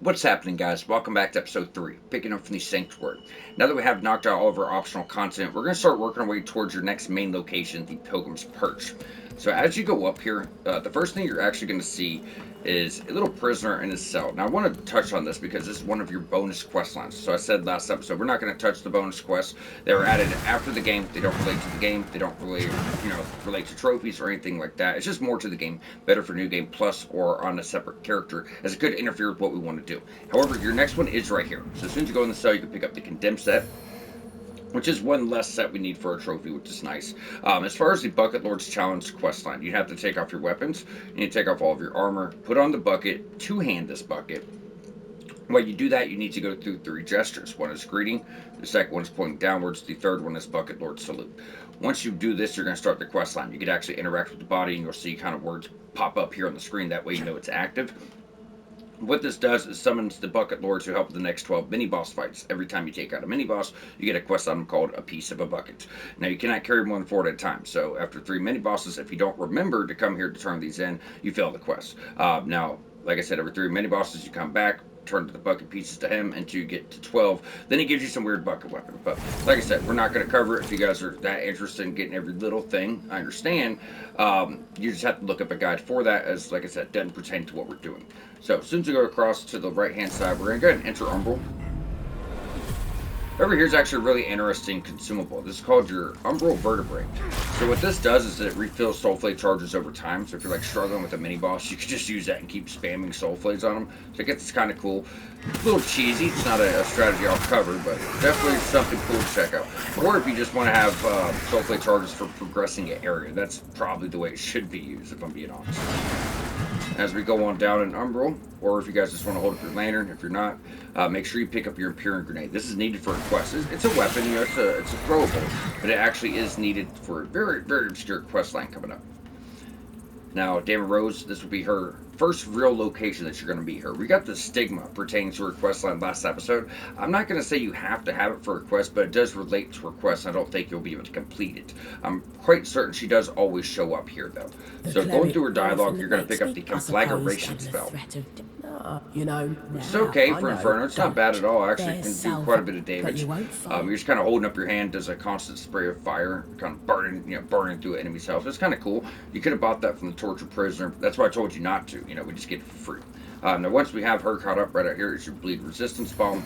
What's happening, guys? Welcome back to episode 3, picking up from the Sanctuary. Now that we have knocked out all of our optional content, we're going to start working our way towards your next main location, the Pilgrim's Perch. So as you go up here, the first thing you're actually going to see is a little prisoner in his cell. Now I want to touch on this because this is one of your bonus quest lines. So I said last episode, we're not going to touch the bonus quests. They were added after the game. They don't relate to the game. They don't really, relate to trophies or anything like that. It's just more to the game, better for New Game Plus or on a separate character, as it could interfere with what we want to do. However, your next one is right here. So as soon as you go in the cell, you can pick up the condemned set, which is one less set we need for a trophy, which is nice. As far as the Bucket Lord's Challenge quest line, you have to take off your weapons, you need to take off all of your armor, put on the bucket, two-hand this bucket. While you do that, you need to go through 3 gestures. One is greeting, the second one is pointing downwards, the third one is Bucket Lord Salute. Once you do this, you're going to start the quest line. You can actually interact with the body, and you'll see kind of words pop up here on the screen. That way you know it's active. What this does is summons the Bucket Lords who help with the next 12 mini boss fights. Every time you take out a mini boss, you get a quest item called a piece of a bucket. Now you cannot carry more than 4 at a time. So after 3 mini bosses, if you don't remember to come here to turn these in, you fail the quest. Now, like I said, every 3 mini bosses, you come back, turn the bucket pieces to him until you get to 12. Then he gives you some weird bucket weapon. But like I said, we're not going to cover it. If you guys are that interested in getting every little thing, I understand. You just have to look up a guide for that, as like I said, doesn't pertain to what we're doing. So as soon as we go across to the right hand side, we're going to go ahead and enter Umbral. Over here is actually a really interesting consumable. This is called your Umbral Vertebrae. So what this does is it refills soul flame charges over time. So if you're like struggling with a mini boss, you can just use that and keep spamming soul flames on them. So it gets kind of cool. A little cheesy. It's not a strategy I'll cover, but definitely something cool to check out. Or if you just want to have soul flame charges for progressing an area, that's probably the way it should be used, if I'm being honest. As we go on down in Umbral, or if you guys just want to hold up your lantern, if you're not, make sure you pick up your Imperial Grenade. This is needed for a quest. It's a weapon, it's a throwable, but it actually is needed for a very, very obscure quest line coming up. Now, Damarose, this will be her first real location that you're going to meet her. We got the stigma pertaining to her quest line last episode. I'm not going to say you have to have it for a quest, but it does relate to her quest. I don't think you'll be able to complete it. I'm quite certain she does always show up here, though. So going through her dialogue, you're going to pick up the conflagration spell. Which is okay for Inferno. It's not bad at all. Actually, it can do quite a bit of damage. You're just kind of holding up your hand, does a constant spray of fire, kind of burning through an enemy's health. It's kind of cool. You could have bought that from the tortured prisoner. That's why I told you not to. We just get it for free. Now, once we have her caught up right out here, is your bleed resistance bomb.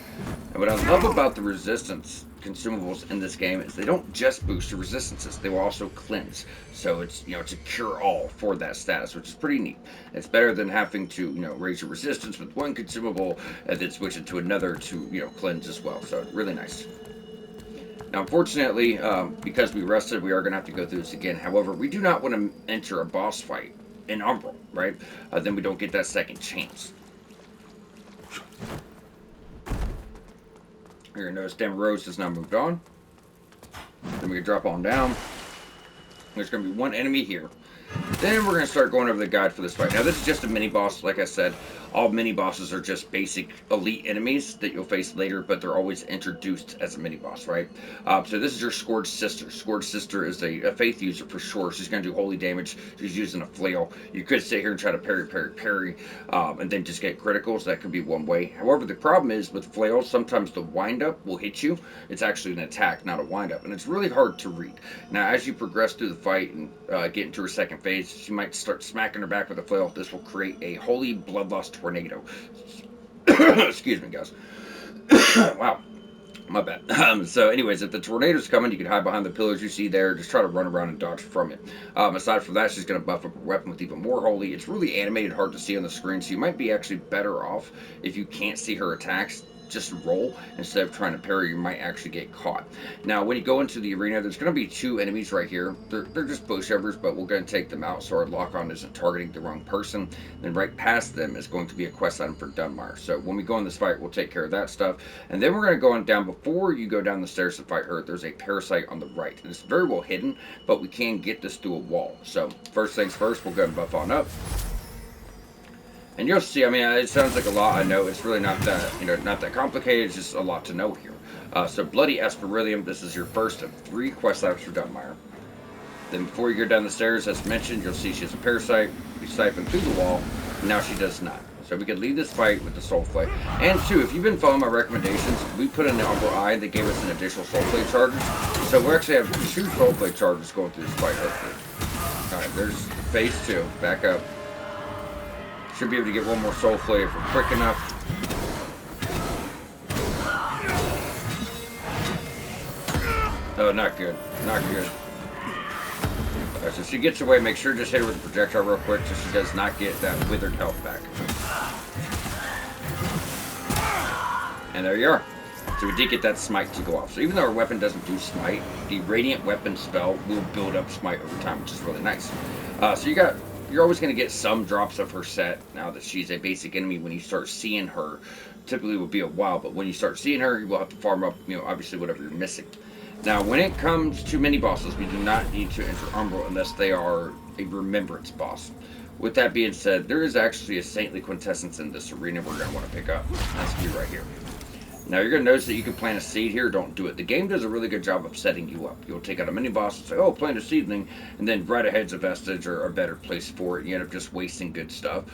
And what I love about the resistance consumables in this game is they don't just boost your resistances; they will also cleanse. So it's it's a cure-all for that status, which is pretty neat. It's better than having to raise your resistance with one consumable and then switch it to another to cleanse as well. So really nice. Now, unfortunately, because we rested, we are going to have to go through this again. However, we do not want to enter a boss fight in Umbral, right? Then we don't get that second chance. Here, notice Damarose has now moved on. Then we can drop on down. There's going to be one enemy here. Then we're going to start going over the guide for this fight. Now, this is just a mini boss, like I said. All mini bosses are just basic elite enemies that you'll face later, but they're always introduced as a mini boss, right? So this is your Scourged Sister. Scourged Sister is a faith user for sure. She's going to do holy damage. She's using a flail. You could sit here and try to parry, and then just get criticals. That could be one way. However, the problem is with flails, sometimes the windup will hit you. It's actually an attack, not a windup, and it's really hard to read. Now, as you progress through the fight and get into her second phase, she might start smacking her back with a flail. This will create a holy bloodlust tornado. Excuse me, guys. Wow. My bad. So anyways, if the tornado's coming, you can hide behind the pillars you see there. Just try to run around and dodge from it. Aside from that, she's going to buff up her weapon with even more holy. It's really animated, hard to see on the screen, so you might be actually better off if you can't see her attacks. Just roll instead of trying to parry. You might actually get caught. Now, when you go into the arena, there's going to be 2 enemies right here. They're just pushovers, but we're going to take them out so our lock-on isn't targeting the wrong person. Then right past them is going to be a quest item for Dunmire. So when we go in this fight, we'll take care of that stuff. And then we're going to go on down. Before you go down the stairs to fight her, there's a parasite on the right. And it's very well hidden, but we can get this through a wall. So first things first, we'll go and buff on up. And you'll see, I mean, it sounds like a lot. I know it's really not that, not that complicated. It's just a lot to know here. So Bloody Esperillium, this is your first of 3 quest items for Dunmire. Then before you go down the stairs, as mentioned, you'll see she has a parasite. We siphon through the wall. And now she does not. So we could lead this fight with the Soulflame. And two, if you've been following my recommendations, we put in the Umbral Eye that gave us an additional Soulflame charges. So we actually have 2 Soulflame charges going through this fight, hopefully. Alright, there's phase 2. Back up. Should be able to get one more Soulflame if we're quick enough. Oh, not good. Not good. Alright, so she gets away. Make sure to just hit her with a projectile real quick so she does not get that withered health back. And there you are. So we did get that smite to go off. So even though our weapon doesn't do smite, the radiant weapon spell will build up smite over time, which is really nice. So you're always going to get some drops of her set now that she's a basic enemy. When you start seeing her, typically it will be a while, but when you start seeing her, you will have to farm up, obviously whatever you're missing. Now, when it comes to mini bosses, we do not need to enter Umbral unless they are a remembrance boss. With that being said, there is actually a saintly quintessence in this arena we're going to want to pick up. That's going to be right here. Now, you're going to notice that you can plant a seed here. Don't do it. The game does a really good job of setting you up. You'll take out a mini boss and say, oh, plant a seedling, and then right ahead's a vestige or a better place for it. You end up just wasting good stuff.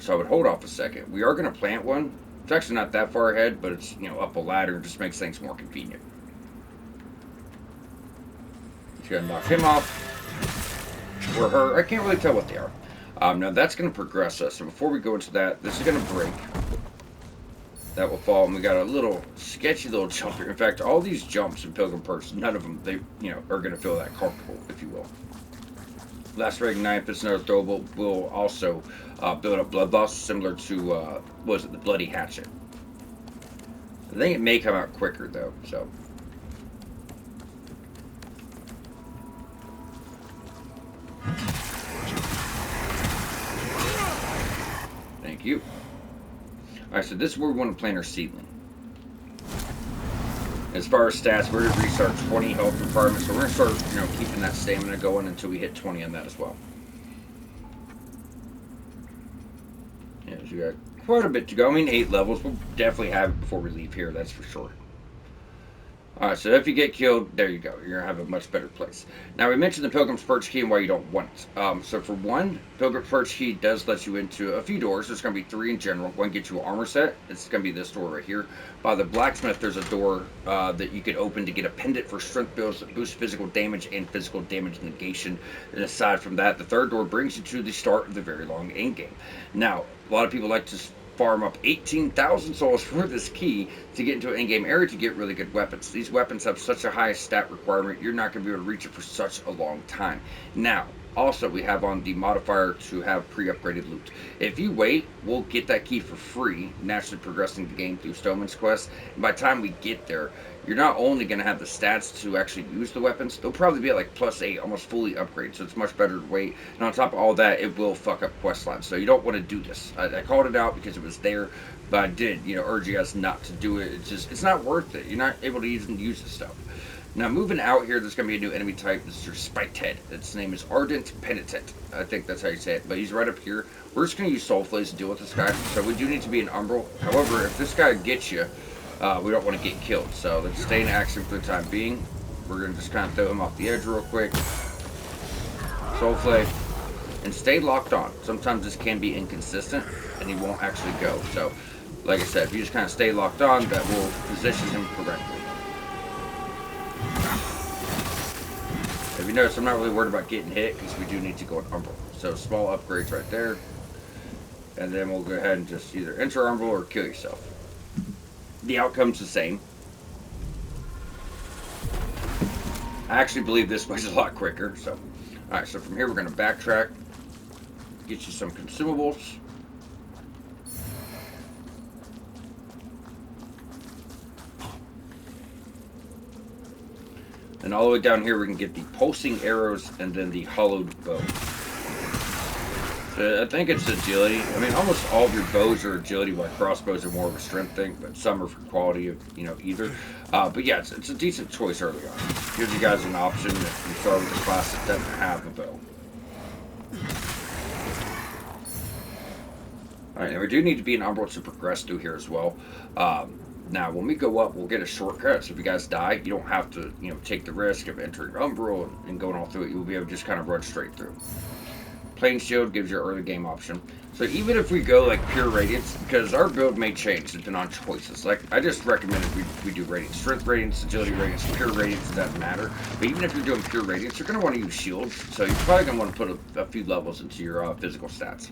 So I would hold off a second. We are going to plant one. It's actually not that far ahead, but it's, up a ladder and just makes things more convenient. Gonna knock him off, or her. I can't really tell what they are. Now that's gonna progress us. So before we go into that, this is gonna break. That will fall, and we got a little sketchy little jump here. In fact, all these jumps in Pilgrim Perch, none of them are gonna feel that comfortable, if you will. Lacerating Knife, it's another throwable. Will also build up blood loss, similar to what was it, the Bloody Hatchet. I think it may come out quicker though. So. Thank you. Alright, so this is where we want to plant our seedling. As far as stats, we're going to reach our 20 health requirements, so we're going to start, keeping that stamina going until we hit 20 on that as well. Yeah, so we got quite a bit to go. I mean, 8 levels. We'll definitely have it before we leave here, that's for sure. Alright, so if you get killed, there you go. You're going to have a much better place. Now, we mentioned the Pilgrim's Perch key and why you don't want it. So for one, Pilgrim's Perch key does let you into a few doors. There's going to be 3 in general. One gets you an armor set. It's going to be this door right here. By the blacksmith, there's a door that you could open to get a pendant for strength builds that boosts physical damage and physical damage negation. And aside from that, the third door brings you to the start of the very long endgame. Now, a lot of people like to farm up 18,000 souls for this key to get into an in-game area to get really good weapons. These weapons have such a high stat requirement, you're not going to be able to reach it for such a long time. Now, also, we have on the modifier to have pre-upgraded loot. If you wait, we'll get that key for free, naturally progressing the game through Stoneman's Quest. And by the time we get there, you're not only going to have the stats to actually use the weapons, they'll probably be at like +8, almost fully upgraded, so it's much better to wait. And on top of all that, it will fuck up quest lines, so you don't want to do this. I called it out because it was there, but I did, urge you guys not to do it. It's not worth it. You're not able to even use this stuff. Now, moving out here, there's going to be a new enemy type. This is your Spiked Head. Its name is Ardent Penitent. I think that's how you say it, but he's right up here. We're just going to use Soulflames to deal with this guy, so we do need to be an Umbral. However, if this guy gets you, we don't want to get killed, so let's stay in action for the time being. We're going to just kind of throw him off the edge real quick. Soulflame. And stay locked on. Sometimes this can be inconsistent, and he won't actually go. So, like I said, if you just kind of stay locked on, that will position him correctly. If you notice, I'm not really worried about getting hit, because we do need to go in Umbral. So, small upgrades right there. And then we'll go ahead and just either enter Umbral or kill yourself. The outcome's the same. I actually believe this way's a lot quicker. So, alright, so from here we're going to backtrack. Get you some consumables. And all the way down here we can get the pulsing arrows and then the hollowed bow. I think it's agility. I mean, almost all of your bows are agility, while crossbows are more of a strength thing, but some are for quality of, either. But yeah, it's a decent choice early on. Gives you guys an option if you start with a class that doesn't have a bow. Alright, now we do need to be an Umbral to progress through here as well. Now, when we go up, we'll get a shortcut, so if you guys die, you don't have to, take the risk of entering Umbral and going all through it. You'll be able to just kind of run straight through. Plain shield gives you an early game option. So even if we go like pure radiance, because our build may change depending on choices. Like I just recommended we do radiance, strength radiance, agility radiance, pure radiance. It doesn't matter. But even if you're doing pure radiance, you're gonna want to use shields. So you're probably gonna want to put a few levels into your physical stats.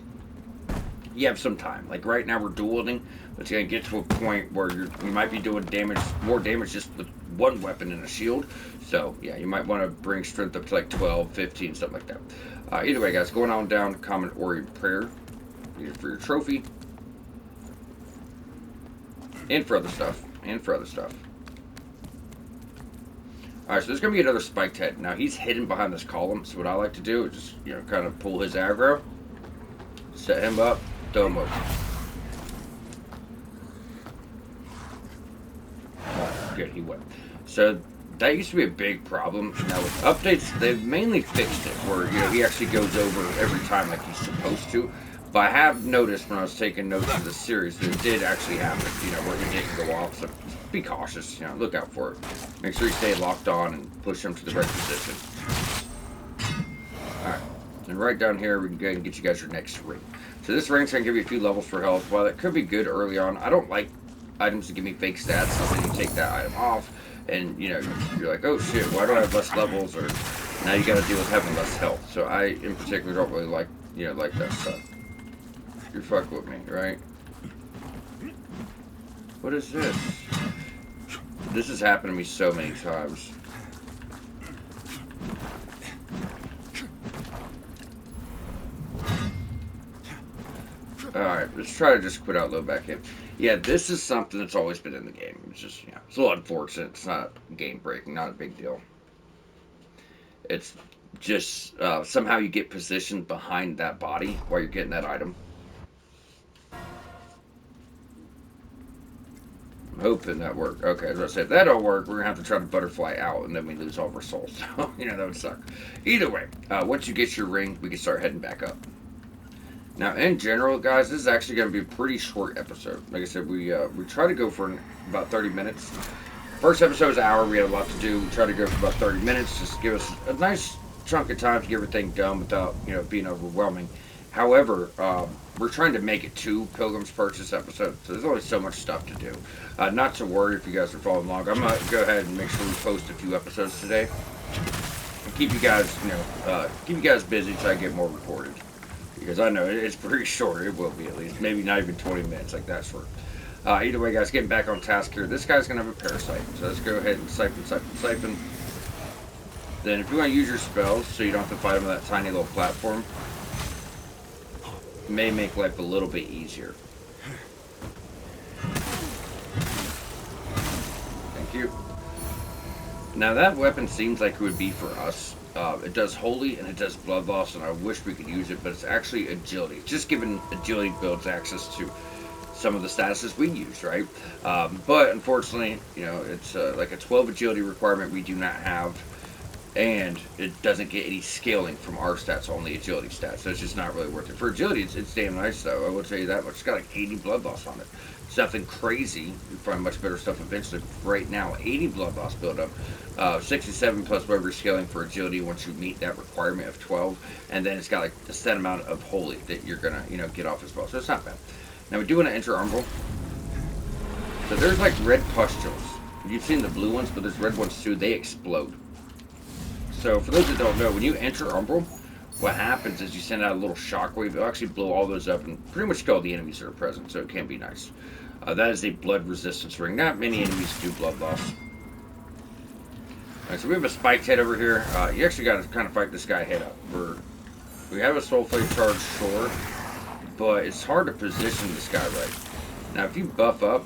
You have some time. Like right now we're dueling, but it's gonna get to a point where you might be doing damage, more damage just with one weapon and a shield. So yeah, you might want to bring strength up to like 12, 15, something like that. Either way, guys, going on down to Common Orient Prayer. Use it for your trophy. And for other stuff. Alright, so there's going to be another spiked head. Now, he's hidden behind this column, so what I like to do is just, kind of pull his aggro. Set him up. Throw him over. Alright, good, he went. So, that used to be a big problem. Now, with updates, they've mainly fixed it, where, he actually goes over every time like he's supposed to. But I have noticed when I was taking notes of this series that it did actually happen, where he didn't go off. So be cautious, look out for it. Make sure you stay locked on and push him to the right position. Alright, and right down here we can go ahead and get you guys your next ring. So this ring's going to give you a few levels for health. While it could be good early on, I don't like items that give me fake stats, so then you take that item off, and you're like, oh shit, why do I have less levels, or now you got to deal with having less health. So I, in particular, don't really like, like that stuff. You fuck with me, right? What is this? This has happened to me so many times. Alright, let's try to just quit out low back in. Yeah, this is something that's always been in the game. It's just, it's a little unfortunate. It's not game breaking, not a big deal. It's just somehow you get positioned behind that body while you're getting that item. I'm hoping that worked. Okay, as I said, if that don't work, we're gonna have to try to butterfly out, and then we lose all of our souls. So, that would suck. Either way, once you get your ring, we can start heading back up. Now, in general, guys, this is actually gonna be a pretty short episode. Like I said, we try to go for about 30 minutes. First episode was an hour. We had a lot to do. We tried to go for about 30 minutes, just to give us a nice chunk of time to get everything done without, being overwhelming. However, we're trying to make it to Pilgrim's Purchase episode, so there's only so much stuff to do. Not to worry if you guys are following along. I'm gonna go ahead and make sure we post a few episodes today, and keep you guys, busy until I get more recorded. Because I know it's pretty short. It will be at least, maybe not even 20 minutes, like that short. Either way, guys, getting back on task here. This guy's gonna have a parasite, so let's go ahead and siphon. Then, if you want to use your spells, so you don't have to fight him on that tiny little platform. May make life a little bit easier. Thank you. Now that weapon seems like it would be for us. It does holy and it does blood loss, and I wish we could use it, but it's actually agility. It's just giving agility builds access to some of the statuses we use, right? But unfortunately, it's like a 12 agility requirement we do not have. And it doesn't get any scaling from our stats, only agility stats. So it's just not really worth it. For agility, it's damn nice, though. I will tell you that much. It's got like 80 blood loss on it. It's nothing crazy. You'll find much better stuff eventually. Right now, 80 blood loss buildup. 67 plus whatever scaling for agility once you meet that requirement of 12. And then it's got like a set amount of holy that you're going to, get off as well. So it's not bad. Now, we do want to enter Umbral. So there's like red pustules. You've seen the blue ones, but there's red ones too. They explode. So, for those that don't know, when you enter Umbral, what happens is you send out a little shockwave. It'll actually blow all those up and pretty much kill the enemies that are present, so it can be nice. That is a blood resistance ring. Not many enemies do blood loss. Alright, so we have a spiked head over here. You actually got to kind of fight this guy head up. We have a soul flame charge, sure, but it's hard to position this guy right. Now, if you buff up,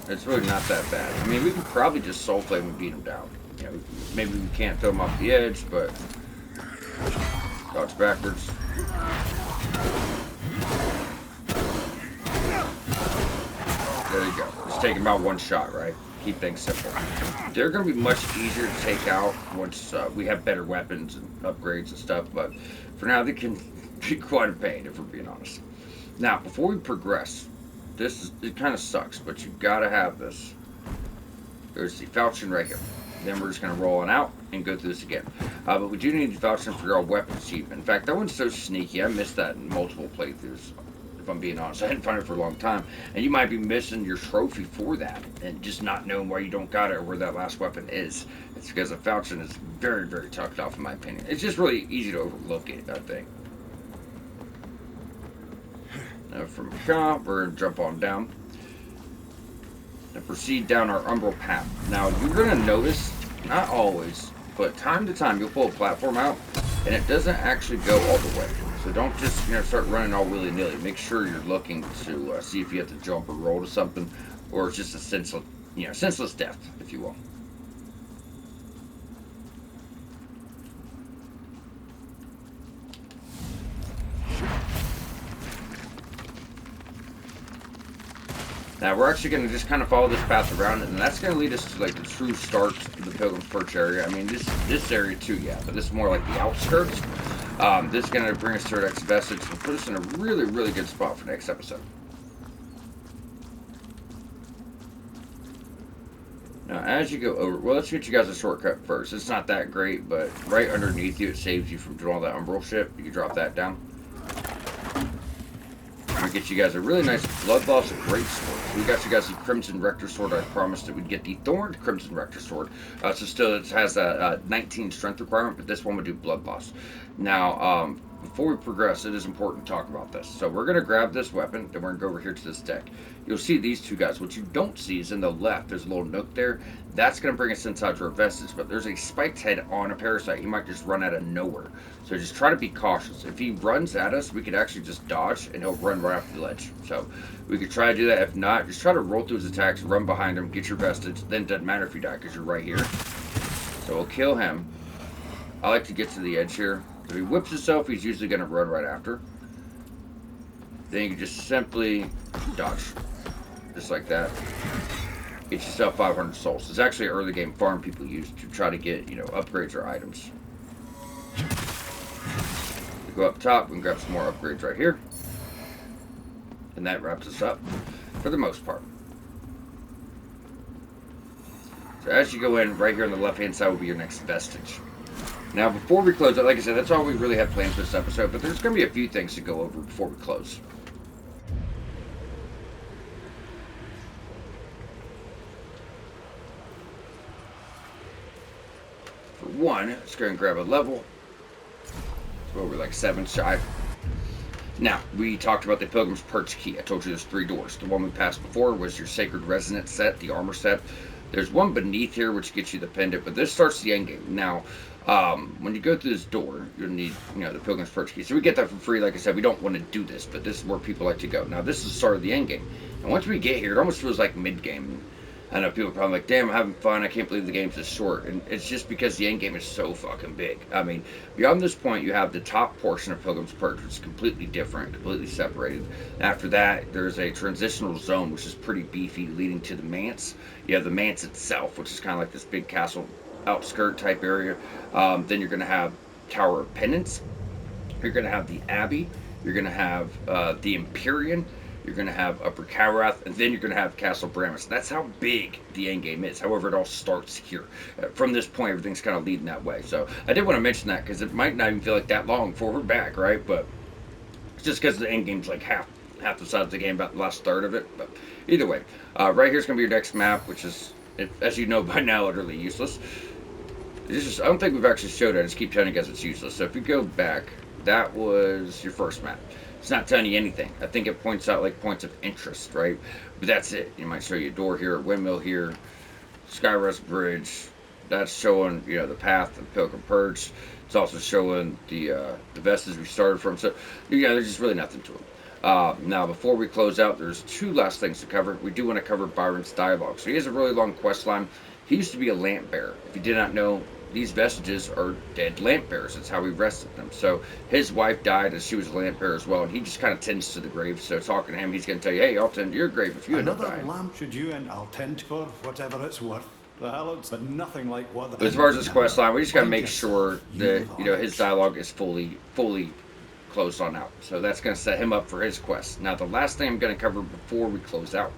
it's really not that bad. I mean, we could probably just soul flame and beat him down. Maybe we can't throw him off the edge, but dodge backwards. There you go. Just take him out one shot, right? Keep things simple. They're going to be much easier to take out once we have better weapons and upgrades and stuff, but for now they can be quite a pain if we're being honest. Now, before we progress, it kind of sucks, but you got to have this. There's the falchion right here. Then we're just going to roll on out and go through this again. But we do need to vouch for your weapon achievement. In fact, that one's so sneaky. I missed that in multiple playthroughs. If I'm being honest, I didn't find it for a long time. And you might be missing your trophy for that and just not knowing why you don't got it or where that last weapon is. It's because the falchion is very, very tucked off, in my opinion. It's just really easy to overlook it, I think. Now from here, we're going to jump on down and proceed down our Umbral path. Now, you're going to notice, not always, but time to time, you'll pull a platform out, and it doesn't actually go all the way. So don't just start running all willy-nilly. Make sure you're looking to see if you have to jump or roll to something, or it's just a senseless death, if you will. Now we're actually going to just kind of follow this path around, and that's going to lead us to like the true start of the Pilgrim's Perch area. I mean, this area too, yeah, but this is more like the outskirts. This is going to bring us to our next vestige and put us in a really, really good spot for next episode. Now, as you go over, well, let's get you guys a shortcut first. It's not that great, but right underneath you, it saves you from doing all that Umbral shit. You can drop that down. I'm going to get you guys a really nice Bloodloss Greatsword. We got you guys the Crimson Rector Sword. I promised that we'd get the Thorned Crimson Rector Sword. So still it has a 19 strength requirement, but this one would do Bloodloss. Now, before we progress, it is important to talk about this. So we're going to grab this weapon, then we're going to go over here to this deck. You'll see these two guys. What you don't see is in the left, there's a little nook there. That's going to bring us inside to our vestige, but there's a spiked head on a parasite. He might just run out of nowhere. So just try to be cautious. If he runs at us, we could actually just dodge, and he'll run right off the ledge. So we could try to do that. If not, just try to roll through his attacks, run behind him, get your vestige. Then it doesn't matter if you die, because you're right here. So we'll kill him. I like to get to the edge here. If he whips himself, he's usually going to run right after. Then you can just simply dodge. Just like that. Get yourself 500 souls. It's actually an early game farm people use to try to get, upgrades or items. We go up top, we can grab some more upgrades right here. And that wraps us up for the most part. So as you go in, right here on the left hand side will be your next vestige. Now, before we close out, like I said, that's all we really have planned for this episode, but there's going to be a few things to go over before we close. For one, let's go and grab a level. So we're like 7 shy. Now, we talked about the Pilgrim's Perch key. I told you there's 3 doors. The one we passed before was your Sacred Resonance set, the armor set. There's one beneath here which gets you the pendant, but this starts the endgame. Now, when you go through this door, you'll need, the Pilgrim's Perch key. So we get that for free. Like I said, we don't want to do this, but this is where people like to go. Now, this is the start of the endgame. And once we get here, it almost feels like mid-game. I know people are probably like, damn, I'm having fun. I can't believe the game's this short. And it's just because the end game is so fucking big. I mean, beyond this point, you have the top portion of Pilgrim's Perch, which is completely different, completely separated. After that, there's a transitional zone, which is pretty beefy, leading to the manse. You have the manse itself, which is kind of like this big castle outskirt type area. Then you're going to have Tower of Penance. You're going to have the Abbey. You're going to have the Empyrean. You're going to have Upper Cowrath, and then you're going to have Castle Bramus. That's how big the endgame is. However, it all starts here. From this point, everything's kind of leading that way. So I did want to mention that because it might not even feel like that long before we're back, right? But it's just because the endgame's like half the size of the game, about the last third of it. But either way, right here's going to be your next map, which is, as you know by now, utterly useless. I don't think we've actually showed it. I just keep telling you guys it's useless. So if you go back, that was your first map. It's not telling you anything. I think it points out like points of interest, right? But that's it. You might show you a door here, a windmill here, Skyrest Bridge. That's showing, the path of Pilgrim Perch. It's also showing the vestige we started from. So, there's just really nothing to them. Now, before we close out, there's 2 last things to cover. We do want to cover Byron's dialogue. So he has a really long quest line. He used to be a lamp bearer. If you did not know, these vestiges are dead lamp bearers. That's how we rested them. So his wife died as she was a lamp bearer as well, and he just kind of tends to the grave. So talking to him, he's going to tell you, hey, I'll tend to your grave if you end up dying. Another lamp should you, and I'll tend for whatever it's worth. The Hallows, but nothing like what the... But as far as this quest line, we just got to make sure that, his dialogue is fully closed on out. So that's going to set him up for his quest. Now, the last thing I'm going to cover before we close out,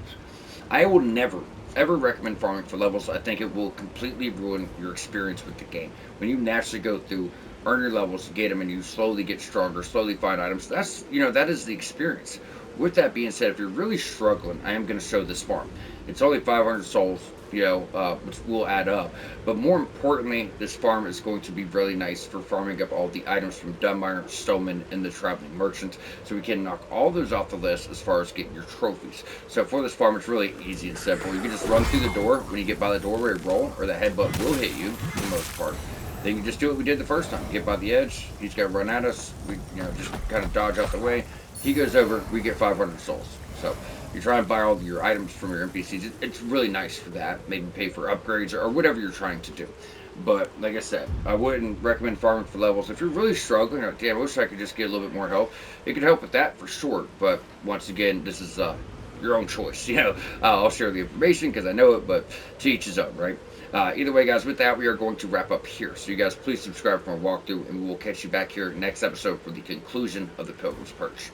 I will never, ever recommend farming for levels, I think it will completely ruin your experience with the game. When you naturally go through, earn your levels, get them, and you slowly get stronger, slowly find items, that's, that is the experience. With that being said, if you're really struggling, I am going to show this farm. It's only 500 souls, which will add up. But more importantly, this farm is going to be really nice for farming up all the items from Dunmire, Stoneman, and the Traveling Merchant. So we can knock all those off the list as far as getting your trophies. So for this farm, it's really easy and simple. You can just run through the door. When you get by the doorway, roll, or the headbutt will hit you for the most part. Then you just do what we did the first time. Get by the edge. He's got to run at us. We, just kind of dodge out the way. He goes over. We get 500 souls. So you try and buy all your items from your NPCs. It's really nice for that. Maybe pay for upgrades or whatever you're trying to do. But like I said, I wouldn't recommend farming for levels. If you're really struggling, or damn, I wish I could just get a little bit more help. It could help with that for sure. But once again, this is your own choice. I'll share the information because I know it, but to each his own, right? Either way, guys, with that, we are going to wrap up here. So you guys, please subscribe for our walkthrough, and we will catch you back here next episode for the conclusion of the Pilgrim's Perch.